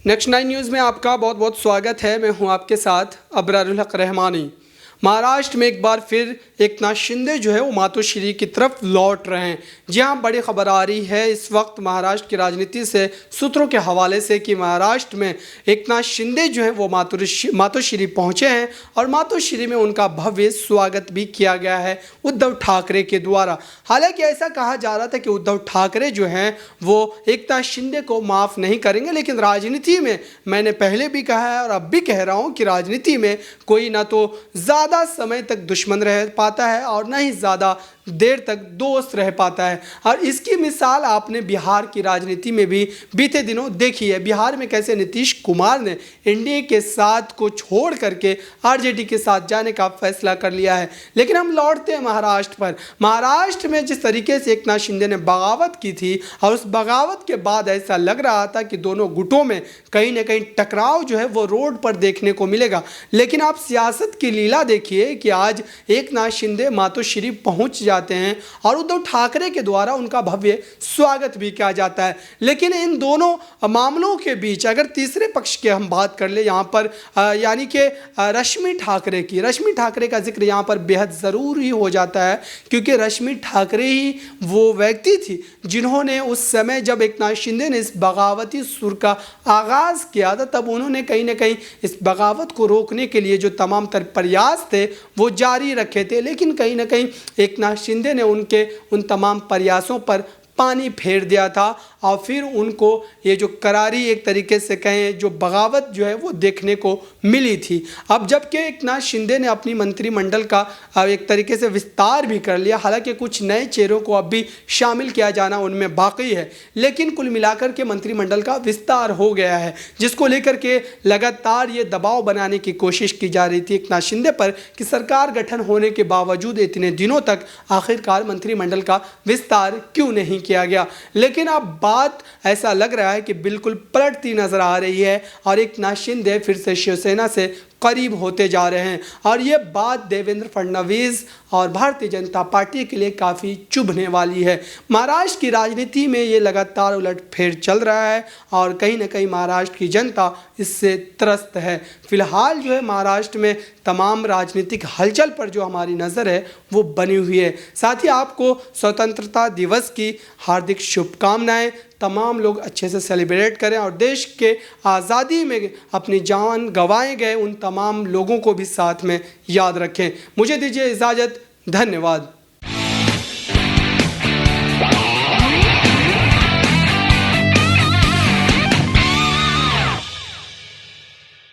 Next 9 news में आपका बहुत बहुत स्वागत है। मैं हूं आपके साथ अबरारुल हक रहमानी। महाराष्ट्र में एक बार फिर एकनाथ शिंदे जो है वो मातोश्री की तरफ लौट रहे हैं। जी हाँ, बड़ी खबर आ रही है इस वक्त महाराष्ट्र की राजनीति से सूत्रों के हवाले से कि महाराष्ट्र में एकनाथ शिंदे जो है वो मातोश्री पहुँचे हैं और मातोश्री में उनका भव्य स्वागत भी किया गया है उद्धव ठाकरे के द्वारा। हालांकि ऐसा कहा जा रहा था कि उद्धव ठाकरे जो हैं वो एकनाथ शिंदे को माफ़ नहीं करेंगे, लेकिन राजनीति में मैंने पहले भी कहा है और अब भी कह रहा हूँ कि राजनीति में कोई ना तो ज़्यादा समय तक दुश्मन रह पाता है और ना ही ज़्यादा देर तक दोस्त रह पाता है। और इसकी मिसाल आपने बिहार की राजनीति में भी बीते दिनों देखी है। बिहार में कैसे नीतीश कुमार ने एनडीए के साथ को छोड़ करके आरजेडी के साथ जाने का फैसला कर लिया है। लेकिन हम लौटते हैं महाराष्ट्र पर। महाराष्ट्र में जिस तरीके से एकनाथ शिंदे ने बगावत की थी और उस बगावत के बाद ऐसा लग रहा था कि दोनों गुटों में कहीं ना कहीं टकराव जो है वो रोड पर देखने को मिलेगा। लेकिन आप सियासत की लीला देखिए कि आज एकनाथ शिंदे मातोश्री पहुंच जाते हैं और उद्धव ठाकरे के द्वारा उनका भव्य स्वागत भी किया जाता है। लेकिन इन दोनों मामलों के बीच अगर तीसरे पक्ष की हम बात कर ले यहाँ पर यानी कि रश्मि ठाकरे का जिक्र यहाँ पर बेहद ज़रूरी हो जाता है, क्योंकि रश्मि ठाकरे ही वो व्यक्ति थी जिन्होंने उस समय जब एकनाथ शिंदे ने इस बगावती सुर का आगाज़ किया था तब उन्होंने कहीं ना कहीं इस बगावत को रोकने के लिए जो तमाम प्रयास थे वो जारी रखे थे। लेकिन कहीं ना कहीं एकनाथ शिंदे ने उनके उन तमाम प्रयासों पर पानी फेर दिया था और फिर उनको ये जो करारी एक तरीके से कहें जो बगावत जो है वो देखने को मिली थी। अब जबकि एकनाथ शिंदे ने अपनी मंत्रिमंडल का एक तरीके से विस्तार भी कर लिया, हालांकि कुछ नए चेहरों को अब भी शामिल किया जाना उनमें बाकी है, लेकिन कुल मिलाकर के मंत्रिमंडल का विस्तार हो गया है, जिसको लेकर के लगातार ये दबाव बनाने की कोशिश की जा रही थी एकनाथ शिंदे पर कि सरकार गठन होने के बावजूद इतने दिनों तक आखिरकार मंत्रिमंडल का विस्तार क्यों नहीं किया गया। लेकिन अब बात ऐसा लग रहा है कि बिल्कुल पलटती नजर आ रही है और एकनाथ शिंदे फिर से शिवसेना से करीब होते जा रहे हैं और ये बात देवेंद्र फडणवीस और भारतीय जनता पार्टी के लिए काफ़ी चुभने वाली है। महाराष्ट्र की राजनीति में ये लगातार उलटफेर चल रहा है और कहीं ना कहीं महाराष्ट्र की जनता इससे त्रस्त है। फिलहाल जो है महाराष्ट्र में तमाम राजनीतिक हलचल पर जो हमारी नज़र है वो बनी हुई है। साथ ही आपको स्वतंत्रता दिवस की हार्दिक शुभकामनाएं। तमाम लोग अच्छे से सेलिब्रेट करें और देश के आज़ादी में अपनी जान गंवाए गए उन तमाम लोगों को भी साथ में याद रखें। मुझे दीजिए इजाज़त। धन्यवाद।